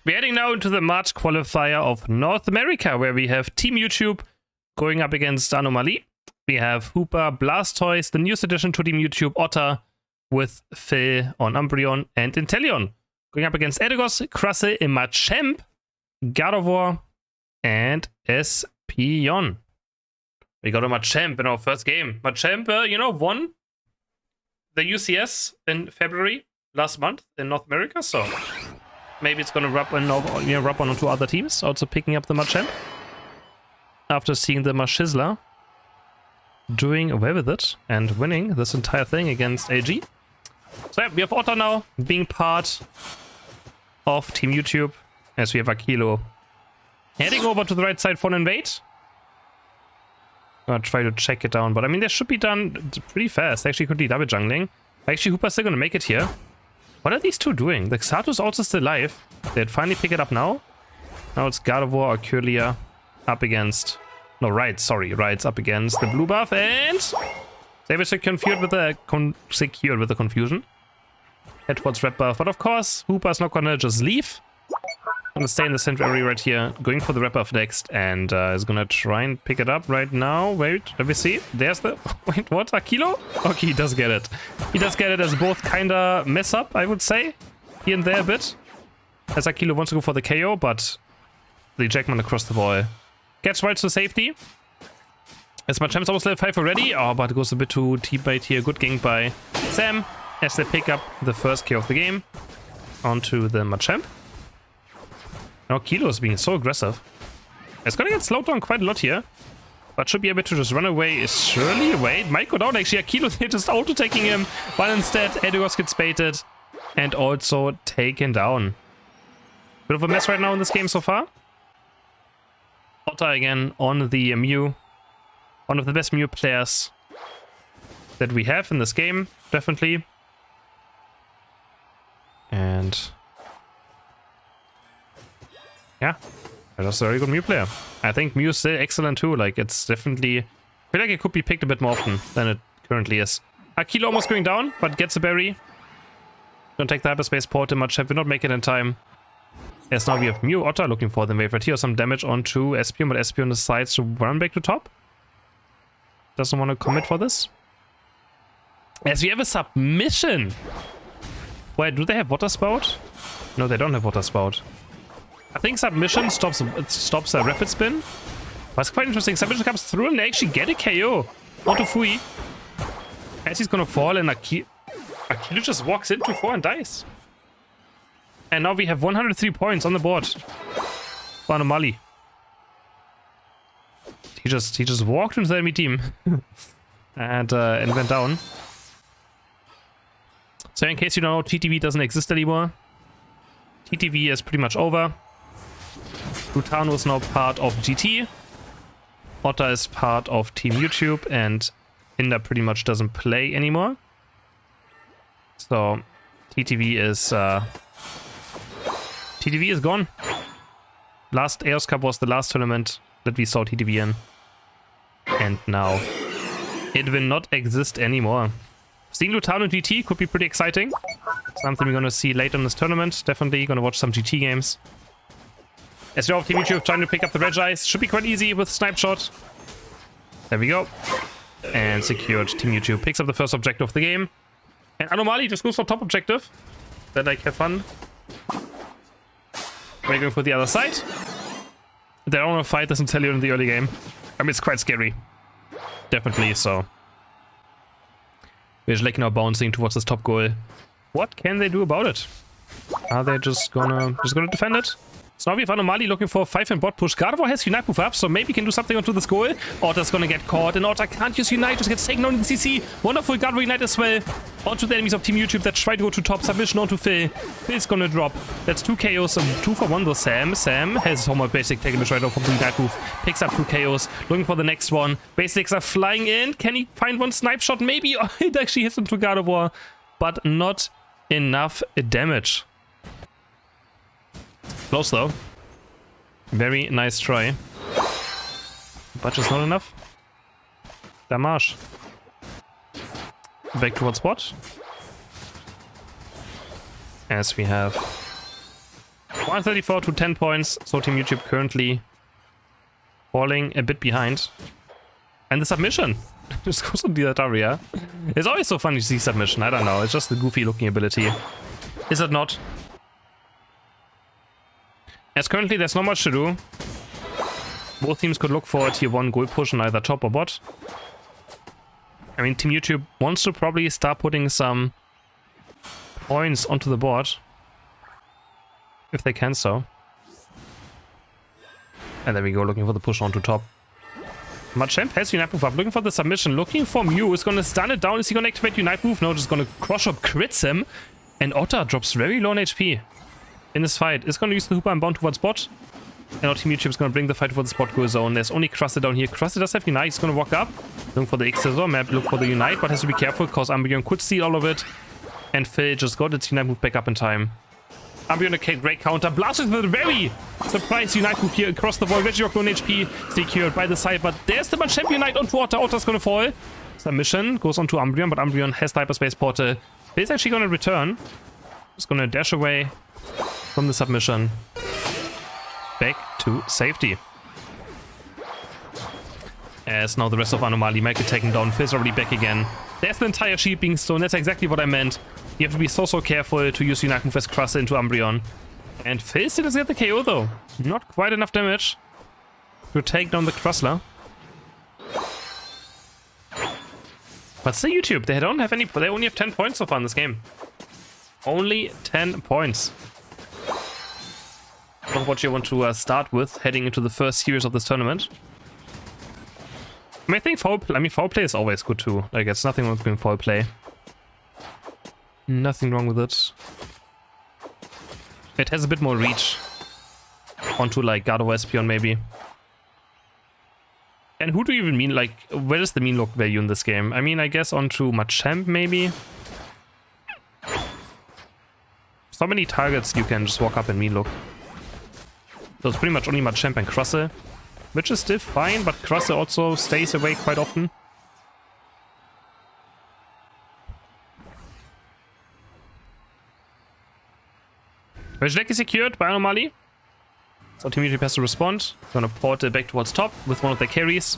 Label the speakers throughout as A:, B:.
A: We're heading now into the March qualifier of North America, where we have Team YouTube going up against Anomaly. We have Hooper, Blastoise, the newest addition to Team YouTube, Otter, with Phil on Umbreon, and Inteleon. Going up against Edegos, Crusse, Machamp, Gardevoir, and Espion. We got a Machamp in our first game. Machamp, won the UCS in February last month in North America, so maybe it's gonna rub on onto other teams, also picking up the Machamp after seeing the Machisla doing well with it and winning this entire thing against AG. So yeah, we have Otter now being part of Team YouTube, as we have Akilo heading over to the right side for an invade. I'll try to check it down, but I mean, they should be done pretty fast. They actually could be double jungling. Actually, Hooper's still gonna make it here. What are these two doing? The Xatu's also still alive. They'd finally pick it up now. Now it's Gardevoir or Curlia up against... No, Rides up against the blue buff, and they were secured with the confusion. Head towards red buff, but of course, Hooper's not gonna just leave. Gonna stay in the center area right here, going for the red buff next, and is gonna try and pick it up right now. Wait, let me see. There's the... Wait, what? Akilo? Okay, he does get it. He does get it, as both kinda mess up, I would say. Here and there a bit. As Akilo wants to go for the KO, but the Jackman across the wall gets right to safety. As Machamp's almost level 5 already. Oh, but it goes a bit too teammate here. Good gank by Sam, as they pick up the first kill of the game onto the Machamp. Now Kilo is being so aggressive. It's gonna get slowed down quite a lot here, but should be able to just run away. Is surely... Wait, might go down actually. Kilo just auto-taking him, but instead Edegos gets baited and also taken down. Bit of a mess right now in this game so far. Otter again on the Mew. One of the best Mew players that we have in this game, definitely. And... yeah, that's a very good Mew player. I think Mew is still excellent too. Like, it's definitely... I feel like it could be picked a bit more often than it currently is. Akilo almost going down, but gets a berry. Don't take the hyperspace port in much. Will not make it in time. Yes, now we have Mew, Otter looking for the wave right here. Some damage onto Espion, but Espion decides to run back to top. Doesn't want to commit for this. As we have a submission. Wait, do they have Water Spout? No, they don't have Water Spout. I think submission stops a rapid spin. But it's quite interesting. Submission comes through and they actually get a KO onto Fui. As he's gonna fall, and Akilo just walks into 4 and dies. And now we have 103 points on the board for Anomaly. He just walked into the enemy team and went down. So in case you don't know, TTV doesn't exist anymore. TTV is pretty much over. Lutano is now part of GT. Otter is part of Team YouTube, and Hinder pretty much doesn't play anymore. So TTV is gone. Last Eos Cup was the last tournament that we saw TTV in. And now it will not exist anymore. Seeing Lutano GT could be pretty exciting. Something we're gonna see later in this tournament. Definitely gonna watch some GT games. As we have Team YouTube trying to pick up the Regice. Should be quite easy with Snipe Shot. There we go. And secured. Team YouTube picks up the first objective of the game. And Anomaly just goes for top objective. Then like have fun. We're going for the other side. They don't want to fight this Inteleon in the early game. I mean, it's quite scary. Definitely, so. We're just like now bouncing towards this top goal. What can they do about it? Are they just gonna defend it? So now we have Anomaly looking for 5 in bot push. Gardevoir has Unite move up, so maybe can do something onto this goal. Otter's gonna get caught, and Otter can't use Unite, just gets taken on in the CC. Wonderful Gardevoir Unite as well. Onto the enemies of Team YouTube that try to go to top. Submission onto Phil. Phil's gonna drop. That's 2 KOs, 2 for 1 though. Sam has Homer Basic taking the right off from the Unite move. Picks up 2 KOs, looking for the next one. Basics are flying in. Can he find one Snipe Shot? Maybe. Oh, it actually hits into Gardevoir, but not enough damage. Close though. Very nice try. But just not enough. Damage. Back towards bot. As we have 134 to 10 points. So Team YouTube currently falling a bit behind. And the submission just goes on the other area. It's always so fun to see submission. I don't know. It's just a goofy looking ability. Is it not? As currently there's not much to do. Both teams could look for a tier 1 gold push on either top or bot. I mean, Team YouTube wants to probably start putting some points onto the board. If they can so. And there we go, looking for the push onto top. Machamp has Unite Move up, looking for the submission, looking for Mew, is gonna stun it down. Is he gonna activate Unite Move? No, just gonna crush up, crits him. And Otter drops very low on HP in this fight. Is gonna use the Hooper and bound towards bot. And now Team YouTube is gonna bring the fight towards the spot go zone. There's only Krusty down here. Krusty does have Unite, he's gonna walk up. Looking for the X-Scissor map, look for the Unite, but has to be careful because Umbreon could steal all of it. And Phil just got its Unite Move back up in time. Umbreon a great counter, blasted with a very surprise Unite Move here across the wall. Regirock on HP, secured by the side, but there's the Machamp Unite onto Otter. Otter's gonna fall. Submission goes onto Umbreon, but Umbreon has Hyperspace Portal. Phil's actually gonna return. He's gonna dash away from the submission. Back to safety. As now the rest of Anomaly might get taken down. Phil's already back again. There's the entire sheep being stolen. That's exactly what I meant. You have to be so careful to use Unite Move as Krusty into Umbreon. And Phil still doesn't get the KO though. Not quite enough damage to take down the Crusler. But still YouTube, they don't have any, they only have 10 points so far in this game. Only 10 points. Not what you want to start with heading into the first series of this tournament. I think foul play is always good too. Like, it's nothing wrong with doing foul play. Nothing wrong with it. It has a bit more reach onto like God over Espeon maybe. And who do you even mean? Like, where is the mean look value in this game? I mean, I guess onto Machamp maybe. So many targets you can just walk up and mean look. So it's pretty much only Machamp and Krusty, which is still fine, but Krusty also stays away quite often. Deck is secured by Anomaly. So Team YouTube has to respond. Gonna port it back towards top with one of their carries.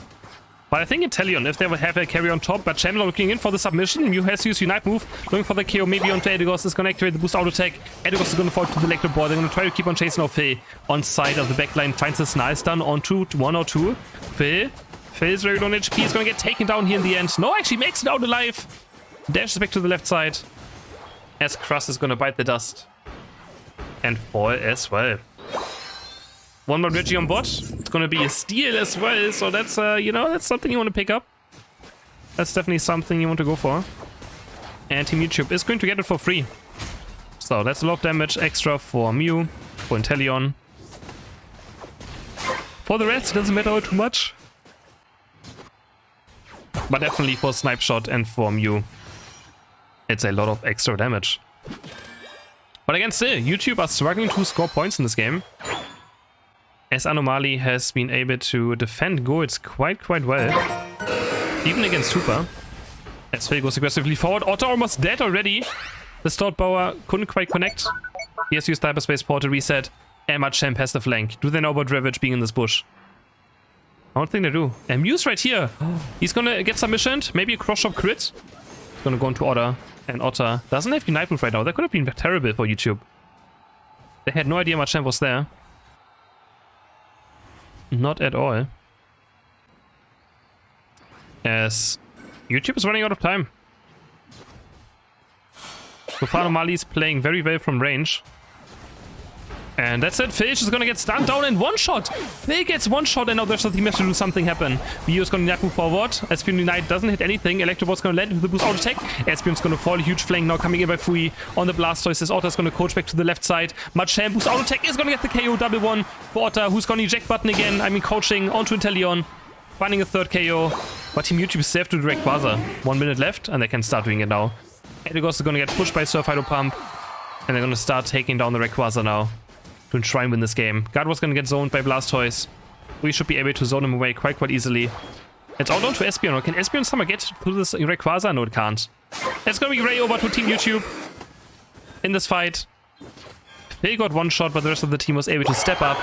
A: But I think Inteleon, if they would have a carry on top, but Chandler looking in for the submission. Mew has to use Unite Move, looking for the KO maybe onto Edigos. Is gonna activate the boost auto attack. Edigos is gonna fall to the electric board. They're gonna try to keep on chasing off Phil on side of the backline. Finds this nice stun onto 1 or 2. Phil's very low on HP. He's gonna get taken down here in the end. No, actually makes it out alive. Dashes back to the left side. As Krusty is gonna bite the dust. And fall as well. One more Reggie on bot. It's gonna be a steal as well, so that's you know, that's something you want to pick up. That's definitely something you want to go for. And Team YouTube is going to get it for free. So that's a lot of damage extra for Mew, for Inteleon. For the rest, it doesn't matter too much. But definitely for Snipe Shot and for Mew, it's a lot of extra damage. But again, still, YouTube are struggling to score points in this game. As Anomaly has been able to defend goals quite well. Even against Super. As Phil goes aggressively forward. Otter almost dead already. The Stout Bower couldn't quite connect. He has used Hyperspace Port to reset. And Machamp has the flank. Do they know about Ravage being in this bush? I don't think they do. And Mew's right here. He's gonna get submissioned. Maybe a cross-shot crit. He's gonna go into Otter. And Otter doesn't have Unite Move right now. That could have been terrible for YouTube. They had no idea Machamp was there. Not at all. As YouTube is running out of time. So far Anomaly is playing very well from range. And that's it. Phil is gonna get stunned down in one shot. Phil gets one shot and now there's nothing left to do something happen. Vio is gonna move forward. Espeon Unite doesn't hit anything. Electrobot's gonna land with the boost auto attack. Espeon's gonna fall. Huge flank now coming in by Fui on the Blastoise. This Otter's gonna coach back to the left side. Machamp boost auto attack is gonna get the KO. Double one for Otter, who's gonna eject button again. I mean, coaching onto Inteleon. Finding a third KO. But Team YouTube is safe to direct Quasar. 1 minute left and they can start doing it now. Edigos is gonna get pushed by Surf Hydro Pump. And they're gonna start taking down the Rayquaza now. To try and win this game. God was gonna get zoned by Blastoise. We should be able to zone him away quite easily. It's all down to Espeon. Can Espeon somehow get through this Rayquaza? No, it can't. It's gonna be Ray over to Team YouTube in this fight. Phil got one shot, but the rest of the team was able to step up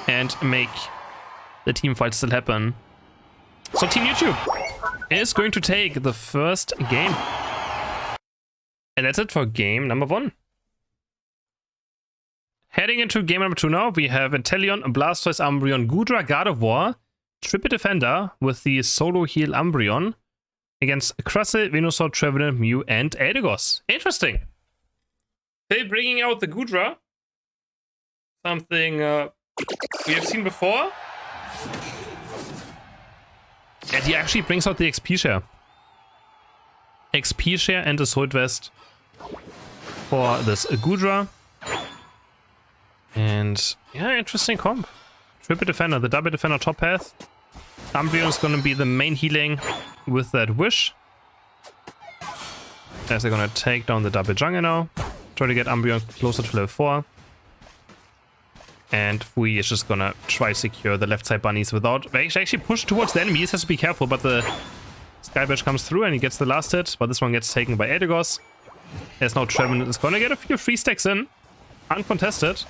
A: and make the team fight still happen. So Team YouTube is going to take the first game. And that's it for game number 1. Heading into game number 2 now, we have Inteleon, Blastoise, Umbreon, Goodra, Gardevoir, Triple Defender with the solo heal Umbreon against Crustle, Venusaur, Trevenant, Mew, and Eldegoss. Interesting. Phil bringing out the Goodra. Something we have seen before. And he actually brings out the XP share. XP share and Assault Vest for this Goodra. And yeah, interesting comp. Triple Defender, the double defender top path. Umbreon is going to be the main healing with that Wish. As they're going to take down the double jungle now. Try to get Umbreon closer to level 4. And Fui is just going to try secure the left side bunnies without... They actually push towards the enemies, has to be careful, but the Sky Bash comes through and he gets the last hit. But this one gets taken by Eldegoss. As now Trevenant is going to get a few free stacks in. Uncontested.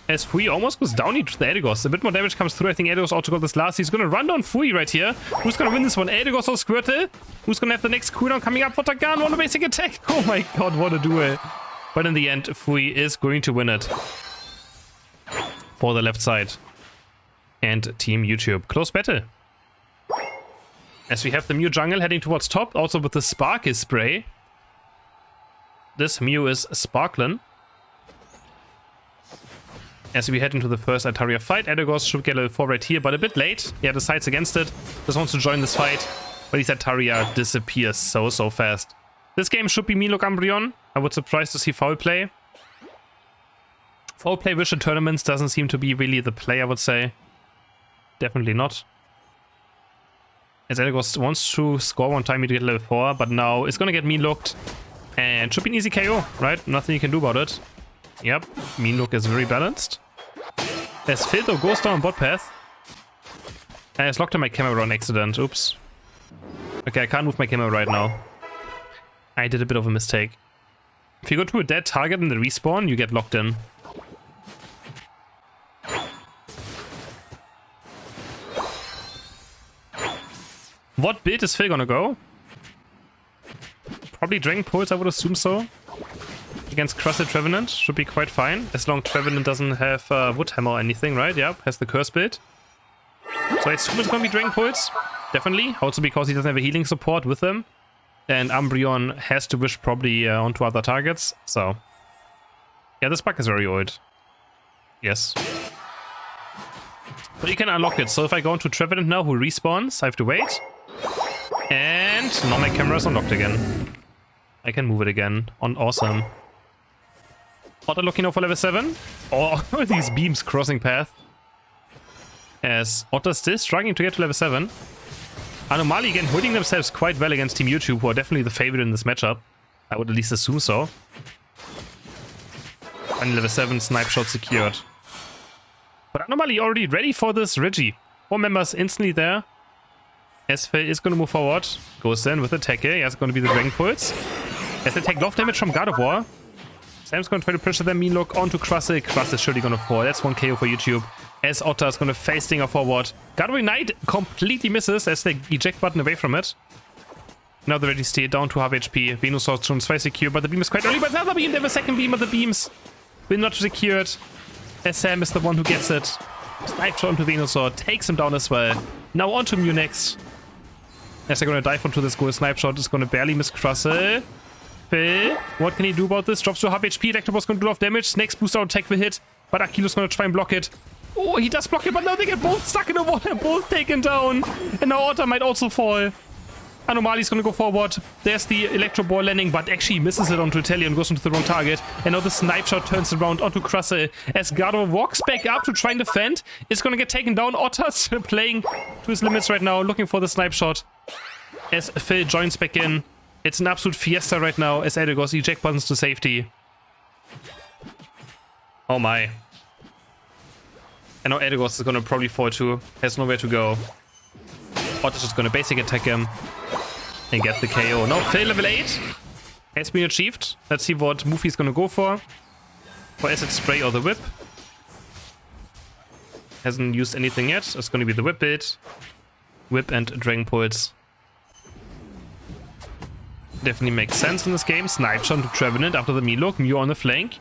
A: As Fui almost goes down to the Eldegoss. A bit more damage comes through. I think Eldegoss ought to go this last. He's going to run down Fui right here. Who's going to win this one? Eldegoss or Squirtle? Who's going to have the next cooldown coming up for Tagan? One basic attack. Oh my god, what a duel. But in the end, Fui is going to win it. For the left side. And Team YouTube. Close battle. As we have the Mew jungle heading towards top. Also with the Sparkle spray. This Mew is sparkling. As we head into the first Altaria fight, Eldegoss should get level 4 right here, but a bit late. Yeah, decides against it. Just wants to join this fight. But his Altaria disappears so fast. This game should be Milo Umbreon. I would surprise to see foul play. Foul play Wish in tournaments doesn't seem to be really the play, I would say. Definitely not. As Eldegoss wants to score one time to get level 4, but now it's gonna get mean looked. And should be an easy KO, right? Nothing you can do about it. Yep, mean look is very balanced. As Phil though goes down bot path. And it's locked in my camera on accident. Oops. Okay, I can't move my camera right now. I did a bit of a mistake. If you go to a dead target in the respawn, you get locked in. What build is Phil gonna go? Probably Dragon Pulse, I would assume so. Against Crustle Trevenant should be quite fine. As long as Trevenant doesn't have Wood Hammer or anything, right? Yep, has the Curse build. So I assume it's gonna be Dragon Pulse. Definitely. Also because he doesn't have a healing support with him. And Umbreon has to wish probably onto other targets. So yeah, this bug is very old. Yes. But you can unlock it. So if I go into Trevenant now, who respawns, I have to wait. And now my camera is unlocked again. I can move it again. Awesome. Otter looking out for level 7. Oh, these beams crossing path. As Otter still struggling to get to level 7. Anomaly again holding themselves quite well against Team YouTube, who are definitely the favorite in this matchup. I would at least assume so. And level 7 snipe shot secured. But Anomaly already ready for this Reggie. 4 members instantly there. As Phil is going to move forward. Goes in with a tackle. Yeah, it's going to be the Dragon Pulse. As they take love damage from Gardevoir. Sam's going to try to pressure their mean look onto Crustle. Crustle is surely going to fall. That's 1 KO for YouTube. As Otter is going to face Stinger forward. Gardevoir Ignite completely misses as they eject button away from it. Now the Reggie stay down to half HP. Venusaur turns 5 secure, but the beam is quite early. But another beam, they have a second beam, but the beams will not secured. As Sam is the one who gets it. Snipe shot onto Venusaur, takes him down as well. Now onto Mew next. As they're going to dive onto this gold snipe shot, is going to barely miss Crustle. Phil, what can he do about this? Drops to half HP, Electabuzz going to do a lot of damage. Snake's boost out attack will hit, but Akilo's going to try and block it. Oh, he does block it, but now they get both stuck in the water, both taken down. And now Otter might also fall. Anomaly's going to go forward. There's the Electro Ball landing, but actually misses it onto Inteleon, goes into the wrong target. And now the snipe shot turns around onto Crustle as Gardevoir walks back up to try and defend. It's going to get taken down. Otter's playing to his limits right now, looking for the snipe shot. As Phil joins back in. It's an absolute fiesta right now as Eldegoss eject buttons to safety. Oh my. And now Eldegoss is going to probably fall too. Has nowhere to go. Otter's just going to basic attack him. And get the KO. Now Phil level 8 has been achieved. Let's see what move he's going to go for. for Acid Spray or the Whip. Hasn't used anything yet. It's going to be the Whip build. Whip and Dragon Pulse. Definitely makes sense in this game. Snipe shot to Trevenant after the Mean Look. Mew on the flank.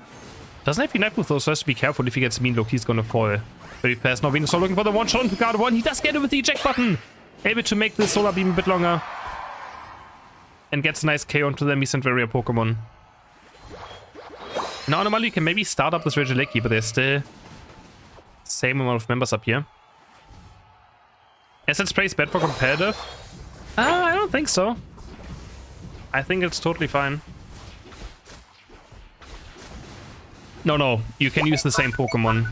A: Doesn't have Unite Move though, so has to be careful. If he gets Mean Look, he's going to fall very fast. Now Venusaur looking for the one shot into guard one. He does get it with the eject button. Able to make the Solar Beam a bit longer. And gets a nice KO onto the Mist Warrior Pokemon. Now Anomaly can maybe start up this Regieleki, but there's still the same amount of members up here. Acid Spray is bad for competitive? I don't think so. I think it's totally fine. No, you can use the same Pokemon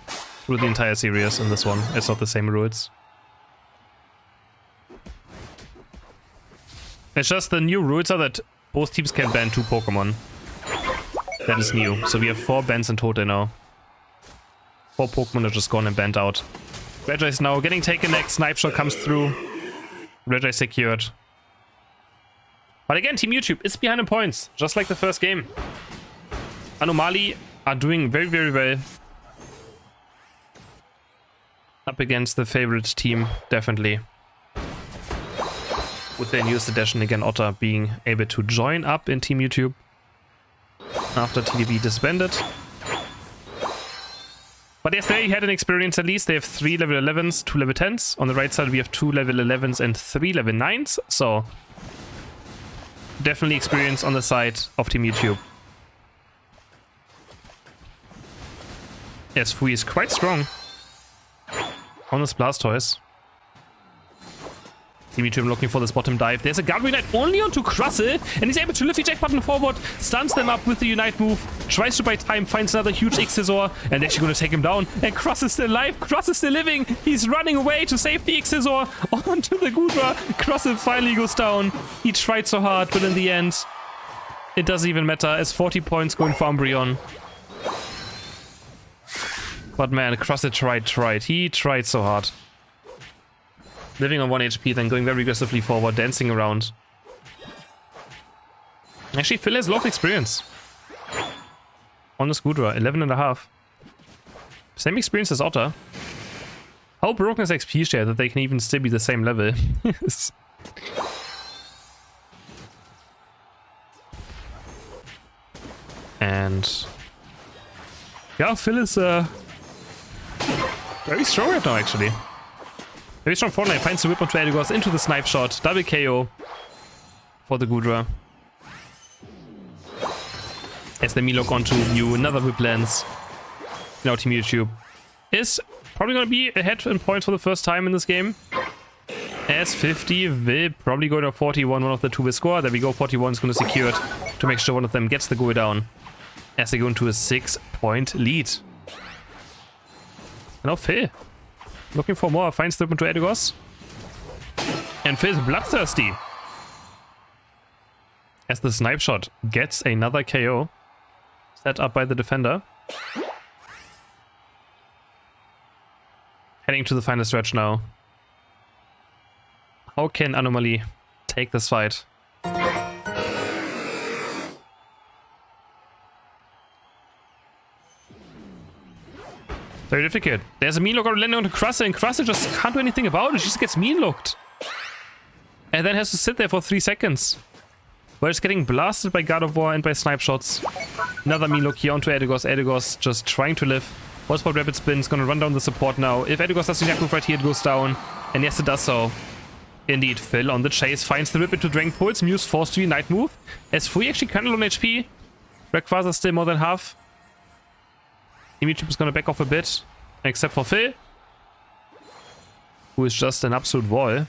A: through the entire series in this one. It's not the same rules. It's just the new rules are that both teams can ban 2 Pokemon. That is new. So we have 4 bans in total now. 4 Pokemon are just gone and banned out. Regi is now getting taken next. Snipe Shot comes through. Regi secured. But again, Team YouTube is behind in points, just like the first game. Anomaly are doing very, very well. Up against the favorite team, definitely. With their newest addition, again, Otter being able to join up in Team YouTube after TDB disbanded. But yes, there you had an experience at least. They have 3 level 11s, 2 level 10s. On the right side, we have 2 level 11s and 3 level 9s. So definitely experience on the side of Team YouTube. Yes, Fui is quite strong on his Blastoise. Team YouTube looking for this bottom dive. There's a Guard Unite only onto Crustle, and he's able to lift the eject button forward, stuns them up with the Unite move, tries to buy time, finds another huge Xizor, and actually going to take him down. And Cross is still alive, Cross is still living. He's running away to save the Xizor onto the Gudra. Crustle finally goes down. He tried so hard, but in the end, it doesn't even matter as 40 points going for Umbreon. But man, Crustle tried. He tried so hard. Living on 1 HP, then going very aggressively forward, dancing around. Actually, Phil has a lot of experience. On the Scudra, 11.5. Same experience as Otter. How broken is XP share that they can even still be the same level? And yeah, Phil is very strong right now, actually. Very strong Fortnite, finds the whip onto Eldegoss into the snipe shot. Double KO for the Gudra. As the Milok onto Mew, another whip lands. Now Team YouTube is probably going to be ahead in points for the first time in this game. As 50 will probably go to 41, one of the two will score. There we go, 41 is going to secure it to make sure one of them gets the goal down. As they go into a 6-point lead. And now Phil. Looking for more, finds the whip into Eldegoss. And Phil's bloodthirsty. As the snipe shot gets another KO. Set up by the defender. Heading to the final stretch now. How can Anomaly take this fight? Very difficult. There's a mean look already landing onto Crustle, and Crustle just can't do anything about it. She just gets mean looked. And then has to sit there for 3 seconds. But it's getting blasted by God of War and by snipe shots. Another mean look here onto Eldegoss. Eldegoss just trying to live. What's Rapid Spin is going to run down the support now. If Eldegoss does the Yak move right here, it goes down. And yes, it does so. Indeed, Phil on the chase finds the rip into Dragon Pulse. Mew's forced to Unite move. As Fui actually kind of low on HP. Rayquaza still more than half. Team YouTube is going to back off a bit. Except for Phil. Who is just an absolute wall.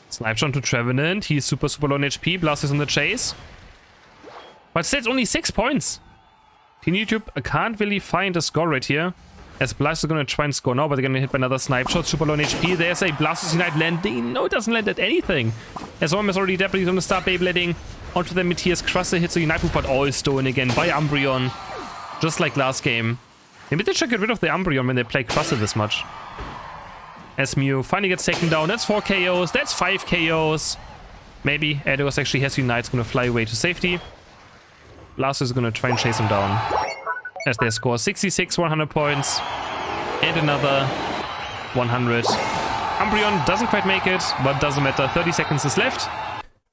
A: Snipe shot to Trevenant. He's super low on HP. Blast is on the chase. But still, it's only 6 points. Team YouTube can't really find a score right here. As Blast is going to try and score now, but they're going to hit by another snipe shot. Super low on HP. There's a Blastoise Unite landing. No, it doesn't land at anything. As Orm is already dead, but he's going to start Beyblading. Onto the Meteor's Crustle hits the Unite move, but all stolen again by Umbreon. Just like last game. Maybe they should get rid of the Umbreon when they play Crustle this much. As Mew finally gets taken down. That's 4 KOs. That's 5 KOs. Maybe Eldegoss actually has Unite. It's going to fly away to safety. Blaster is gonna try and chase him down. As they score 66, 100 points. And another 100. Umbreon doesn't quite make it, but doesn't matter. 30 seconds is left.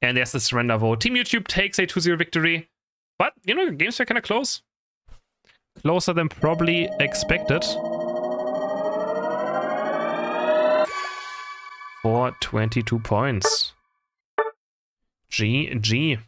A: And there's the surrender vote. Team YouTube takes a 2-0 victory. But, you know, games were kind of close. Closer than probably expected. For 22 points. GG.